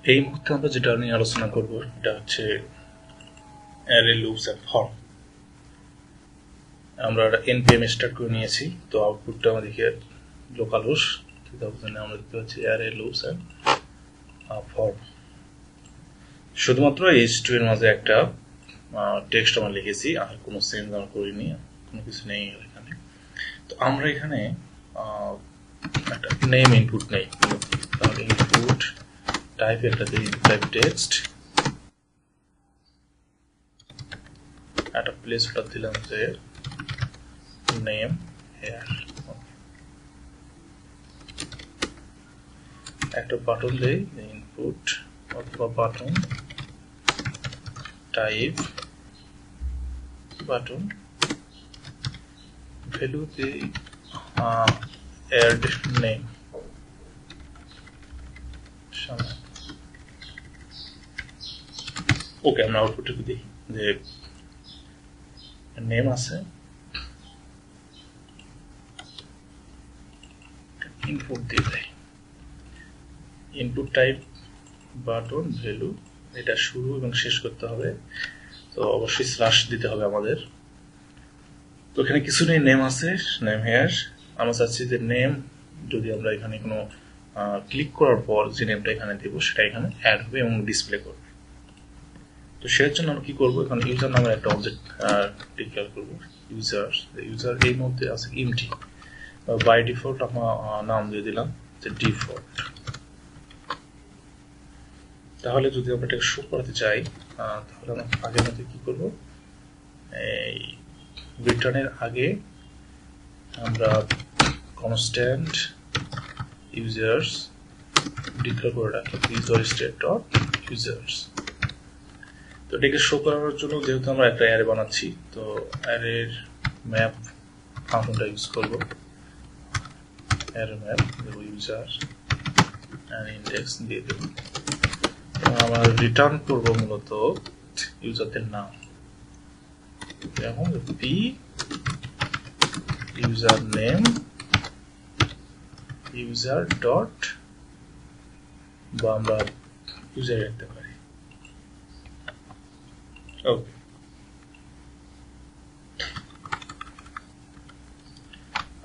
এই মুহূর্তে আমরা যেটা নিয়ে আলোচনা করব এটা হচ্ছে অ্যারে লুপস এন্ড ফর্ম। আমরা npm স্টার্ট করে নিয়েছি, তো আউটপুটটা আমাদেরকে লোকাল হোস্ট 2000 আমরা দেখতে পাচ্ছি অ্যারে লুপস এন্ড ফর্ম। শুধুমাত্র h2 এর মাঝে একটা টেক্সট আমরা লিখেছি, আর কোনো চেঞ্জ আমরা করিনি, কোনো কিছু নেই এখানে। তো আমরা এখানে একটা নেম ইনপুট নেই, তাহলে ইনপুট টাইপ একটা দিই, টাইপ টেক্সট, একটা প্লেস ওটা দিলাম যে নেম হেয়ার, একটা বাটন দেই ইনপুট অথবা বাটন টাইপ বাটন, ভ্যালু দেই অ্যাড নেম। ওকে, আমরা আউটপুটে দিই যে নেম আছে, ইনপুট দিয়ে দেয় ইনপুট টাইপ বাটন ভ্যালু, এটা শুরু এবং শেষ করতে হবে, তো অবশ্যই স্ল্যাশ দিতে হবে আমাদের। তো এখানে কিছু নেই, নেম আছে, নেম হেয়ার। আমরা চাচ্ছি যে নেম যদি আমরা এখানে কোনো ক্লিক করার পর যে নেমটা এখানে দেব সেটা এখানে অ্যাড হবে এবং ডিসপ্লে করবে। তো সেটার জন্য আমরা কি করবো, এখানে ইউজার নামের একটা অবজেক্ট ডিক্লেয়ার করবো, ইউজার এই মধ্যে আছে এমটি, বাই ডিফল্ট আমরা নাম দিয়ে দিলাম যে ডিফল্ট। তাহলে যদি আমরা এটাকে শো করাতে চাই তাহলে আমরা আগের মধ্যে কি করব, এই রিটার্নের আগে আমরা কনস্ট্যান্ট ইউজার্স ডিক্লেয়ার করে রাখি, ইউজার স্টেট ডট ইউজার্স। তো এটাকে শো করানোর জন্য যেহেতু আমরা একটা অ্যারে বানাচ্ছি, তো অ্যারের ম্যাপ ফাংশনটা ইউজ করব, অ্যারে ম্যাপ দেবো ইউজার অ্যান্ড ইন্ডেক্স দিয়ে দেব। আমরা রিটার্ন করব মূলত ইউজারদের নাম, যেমন P user name user dot, বা আমরা ইউজার রাখতে পারি। ওকে,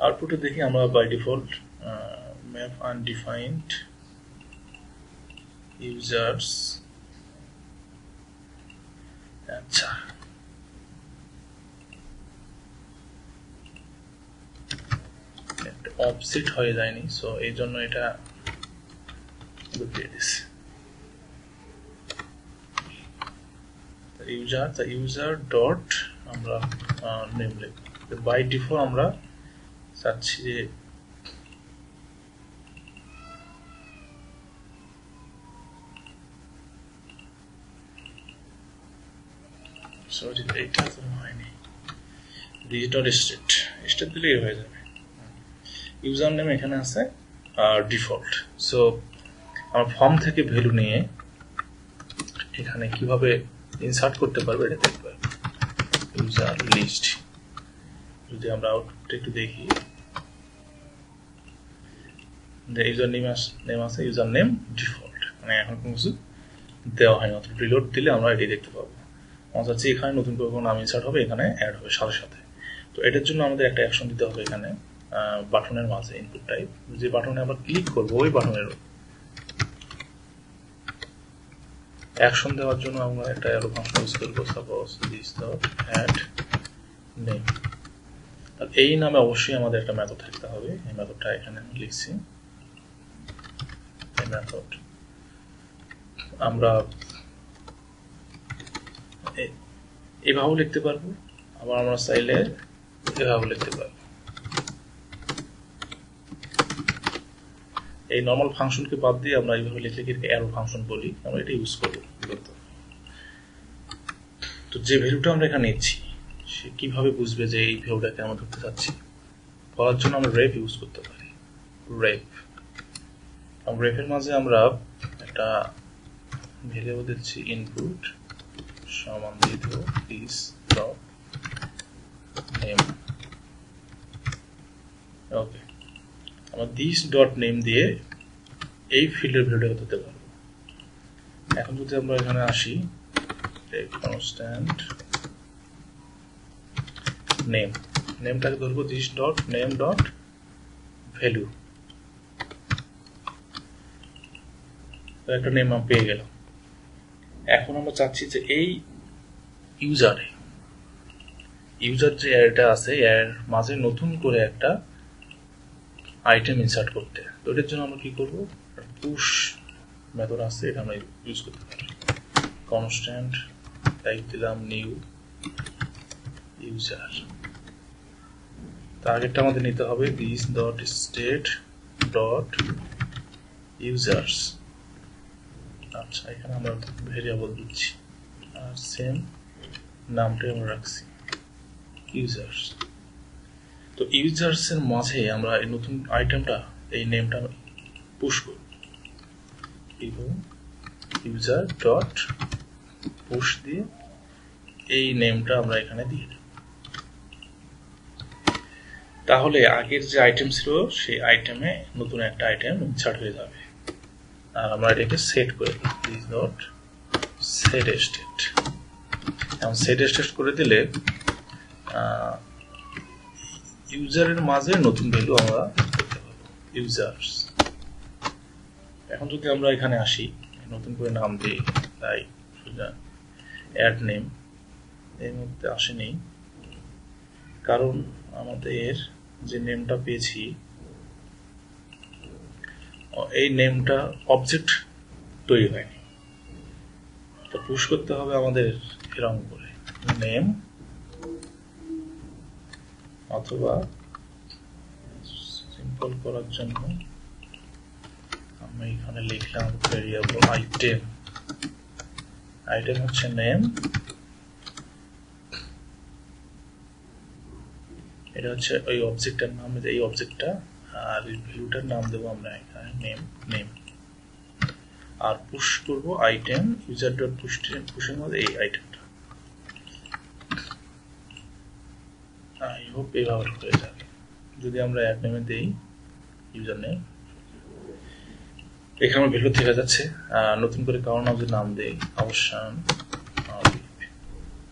আউটপুটে দেখি আমরা by default map undefined users. আচ্ছা, অফসেট হয়ে যায়নি, সো এই জন্য এটা দিয়ে দিচ্ছি ইউজার ডট আমরা নেম লিখব। বাই ডিফল্ট আমরা চাচ্ছি যে সরি এইটা তো হয়নি, ডিজিটাল স্টেট দিলেই হয়ে যাবে। ইউজার নেম এখানে আছে আর ডিফল্ট। সো আমরা ফর্ম থেকে ভ্যালু নিয়ে এখানে কিভাবে ইনসার্ট করতে পারবো এটা দেখতে পারবো। ইউজার লিস্ট, যদি আমরা আউটপুট একটু দেখি, যে ইউজার নেম আছে ইউজার নেম ডিফল্ট, মানে এখন কোনো কিছু দেওয়া হয়নি, অথবা রিলোড দিলে আমরা এটি দেখতে পাবো। আমরা চাচ্ছি এখানে নতুন করে কোনো নাম ইনসার্ট হবে, এখানে অ্যাড হবে সাথে সাথে। তো এটার জন্য আমাদের একটা অ্যাকশন দিতে হবে এখানে বাটনের মাঝে, ইনপুট টাইপ যে বাটনে আমরা ক্লিক করবো ওই বাটনের অ্যাকশন দেওয়ার জন্য আমরা একটা অ্যারো ফাংশন ইউজ করবো, suppose this dot add name. আর এই নামে অবশ্যই আমাদের একটা মেথড থাকতে হবে, এই মেথডটা এখানে লিখছি। এই মেথড আমরা এভাবেও লিখতে পারবো, আবার আমরা চাইলে এভাবেও লিখতে পারবো। এই নর্মাল ফাংশনকে বাদ দিয়ে আমরা এইভাবে লিখলে কি অ্যারো ফাংশন বলি, আমরা এটা ইউজ করবো। তো যে ভ্যালুটা আমরা এখানে নিচ্ছি সে কিভাবে বুঝবে যে এই ভ্যালুটাকে আমরা ধরতে চাচ্ছি, বলার জন্য আমরা রেফ ইউজ করতে পারি। রেফের মাঝে আমরা একটা ভ্যারিয়েবল দিচ্ছি ইনপুট সমান দিয়ে দেবো দিস ডট নেম। ওকে, আমরা দিস ডট নেম দিয়ে এই ফিল্ডের ভ্যালুটা দিতে পারবো। এখন যদি আমরা এখানে আসি কনস্ট্যান্ট নেম, নেমটাকে ধরবো this dot name dot value, একটা নেম আমরা পেয়ে গেলাম। এখন আমরা চাচ্ছি যে এই ইউজার যে অ্যারেটা আছে এর মাঝে নতুন করে একটা আইটেম ইনসার্ট করতে। তো এটার জন্য আমরা কি করব, পুশ মেথড আছে, এটা আমরা ইউজ করতে পারি। কনস্ট্যান্ট টাইপ দিলাম নিউ ইউজার, টার্গেটটা আমাদের নিতে হবে this dot state dot users. আচ্ছা, এখানে আমরা ভেরিয়েবল দিচ্ছি আর সেম নামটাই আমরা রাখছি ইউজার্স। তো ইউজার্স এর মাঝে আমরা এই নতুন আইটেমটা এই নেমটা পুশ করব, ইউজার ডট পুশ দিয়ে এই নেমটা আমরা এখানে দিয়ে দেব। তাহলে আগের যে আইটেম ছিল সেই আইটেমে নতুন একটা আইটেম ইনসার্ট হয়ে যাবে। আর আমরা এটাকে সেট করে দিই দিস ডট সেট স্টেট। এখন সেট স্টেট করে দিলে ইউজারের মাঝে নতুন ভ্যালু আমরা করতে পারবো ইউজার্স। এখন যদি আমরা এখানে আসি, নতুন করে নাম দিই, তাই অ্যাড নেম এর মধ্যে আসেনি, কারণ আমাদের যে নেমটা পেয়েছি এই নেমটা অবজেক্ট তৈরি হয়নি। তো পুশ করতে হবে আমাদের এরকম করে নেম, অথবা সিম্পল করার জন্য আমি এখানে লিখলাম ভেরিয়েবল আইটেম, আইটেম হচ্ছে নেম, এটা হচ্ছে ওই অবজেক্টের নাম, এই অবজেক্টটা, আর এই ভ্যালুটার নাম দেবো আমরা এখানে নেম। আর পুশ করব আইটেম ইউজার ডট পুশের মধ্যে এই আইটেমটা। আই হোপ এইভাবে হয়ে যাবে। যদি আমরা অ্যাড নেমে দেই ইউজার নেম, এখানে আমার ভ্যালু থেকে যাচ্ছে। নতুন করে কারণ আমরা নাম দেই অবসান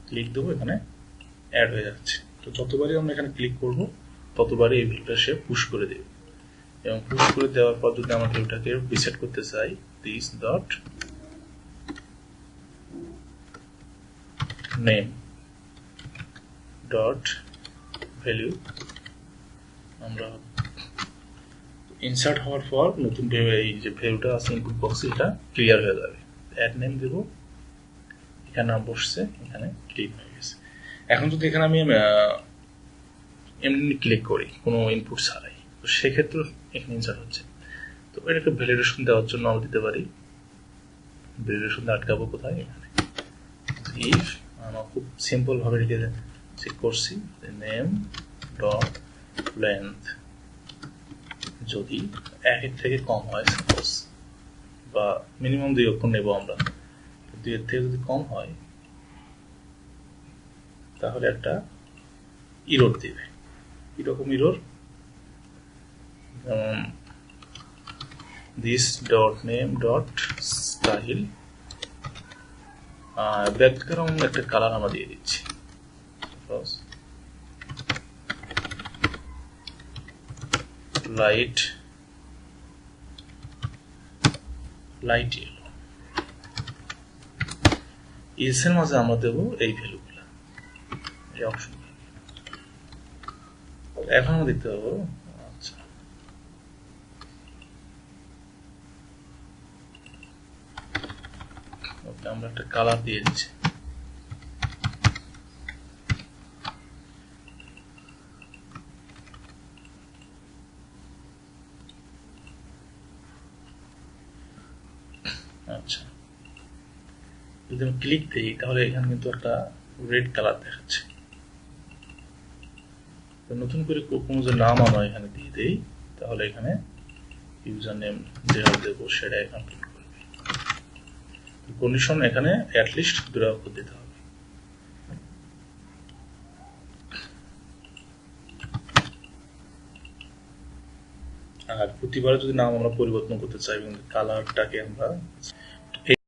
ক্লিক দেবো, এখানে অ্যাড হয়ে যাচ্ছে। তো যতবারই আমরা এখানে ক্লিক করব ততবারই এই ভ্যালুটা সে পুশ করে দেবে। এবং পুশ করে দেওয়ার পর যদি আমরা ভ্যালুটাকে রিসেট করতে চাই this dot name dot value, আমরা ইনসার্ট হওয়ার পর নতুন এই যে ভ্যালুটা আছে ইনপুট বক্সে এটা ক্লিয়ার হয়ে যাবে। অ্যাড নেম দেব, এখানে নাম বসছে, এখানে ক্লিক হয়ে গেছে। এখন যদি এখানে আমি এমনি ক্লিক করি কোনো ইনপুট ছাড়াই, তো সেক্ষেত্রে এখানে ইনসার্ট হচ্ছে। তো এটাকে ভ্যালিডেশন দেওয়ার জন্য আমরা দিতে পারি, ভ্যালিডেশন আটকাবো কোথায়, এখানে ইফ আমরা খুব সিম্পল ভাবে লিখে চেক করছি নেম ডট লেন্থ যদি 1 থেকে কম হয় সাপোজ, বা মিনিমাম 2 অক্ষর নেব আমরা, 2 এর থেকে যদি কম হয় তাহলে একটা ইরর দিবে। এরকম error this dot name dot style, background একটা কালার আমরা দিয়ে দিচ্ছি, লাইট ইয়েলো। এস এর মাঝে আমরা দেবো এই ভ্যালুগুলা, এই অপশন। এখন আমরা দেখতে পাবো, আচ্ছা ওকে, আমরা একটা কালার দিয়ে দিচ্ছি। আচ্ছা, যদি আমি ক্লিক দিই তাহলে এখানে কিন্তু একটা রেড কালার দেখাচ্ছে। নতুন করে কোনো যে নাম আমরা এখানে দিয়ে দেই তাহলে এখানে ইউজার নেম যেটা দেবো সেটা এখানে প্রিন্ট করবে। কন্ডিশন এখানে অ্যাটলিস্ট 2 অক্ষর দিতে হবে। আর প্রতিবার যদি নাম আমরা পরিবর্তন করতে চাই, কালারটাকে আমরা